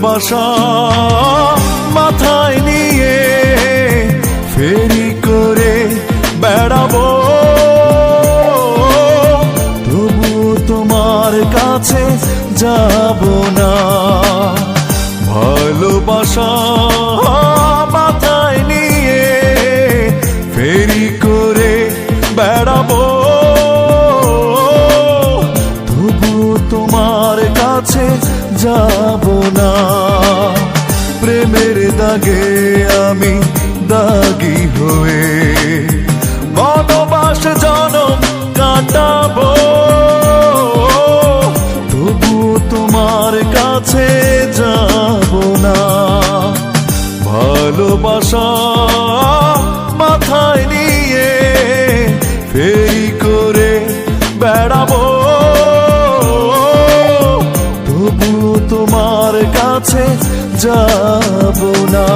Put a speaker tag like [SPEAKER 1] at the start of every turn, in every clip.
[SPEAKER 1] ভালোবাসা মাথায় নিয়ে ফেরি করে বেড়াবো, তবুও তোমার কাছে যাব না। ভালোবাসা মাথায় নিয়ে ফেরি করে বেড়াবো, তবুও তোমার কাছে যাব না। প্রেমের দাগে আমি দাগি হয়ে বনবাস জনম কাটাবো, তবুও তোমার কাছে যাব না। ভালোবাসা মাথায় নিয়ে ফেরি করে বেড়াবো, তবুও তোমার কাছে যাব না।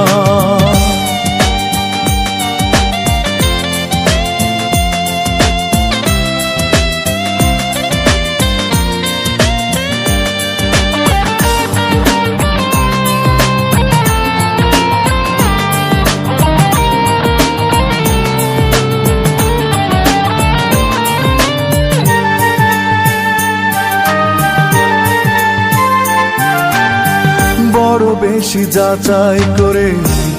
[SPEAKER 1] বড় বেশি যাচাই করে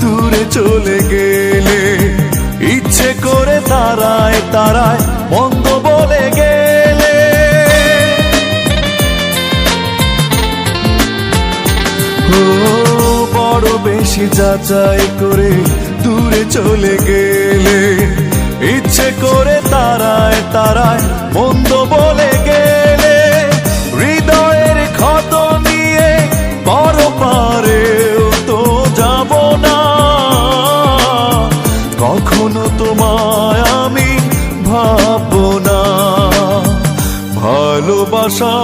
[SPEAKER 1] দূরে চলে গেলে, ইচ্ছে করে তারায় তারায় মন্দ বলে গেলে, ও বড় বেশি যাচাই করে দূরে চলে গেলে, ইচ্ছে করে তারায় তারায় মন্দ বলে গেলে, হৃদয়ের ক্ষত নিয়ে বড় পারেও তো যাব না। কখনো তোমায় আমি ভাববো না। ভালোবাসা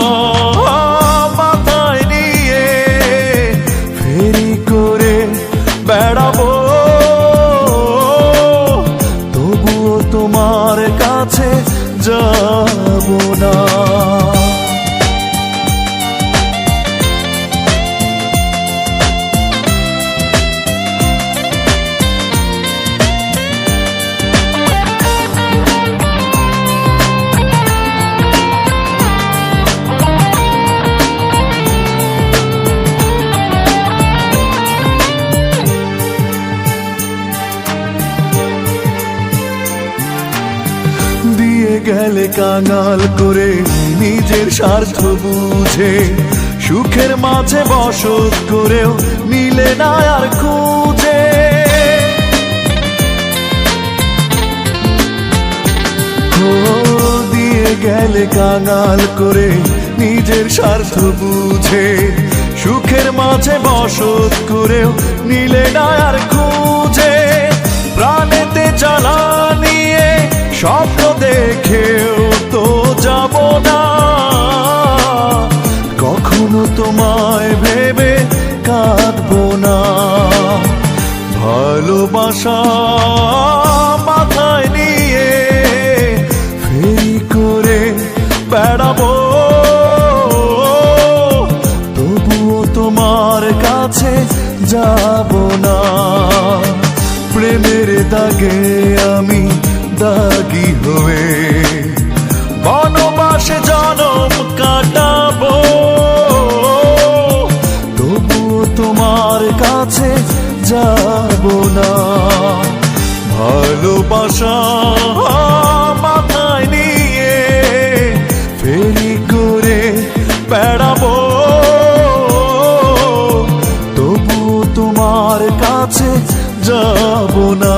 [SPEAKER 1] মাথায় নিয়ে ফেরি করে বেড়াবো, তবুও তোমার কাছে যাব না। দিয়ে গেলে কাঙাল করে নিজের স্বার্থ বুঝে, সুখের মাঝে বসত করেও নিলে না আর খুঁজে। ও দিয়ে গেলে কাঙাল করে নিজের স্বার্থ বুঝে, সুখের মাঝে বসত করেও নিলে না আর খুঁজে। প্রাণেতে জ্বালা নিয়ে স্বপ্ন দেখেও তো যাব না। কখনো তোমায় ভেবে কাঁদবো না। ভালোবাসা মাথায় নিয়ে ফেরি করে বেড়াবো, তবুও তোমার কাছে যাব না। প্রেমের দাগে আমি দাগি হয়ে বনবাসে জনম কাটাবো, তবুও তোমার কাছে যাব না। ভালোবাসা মাথায় নিয়ে ফেরি করে বেড়াবো, তবুও তোমার কাছে যাব না।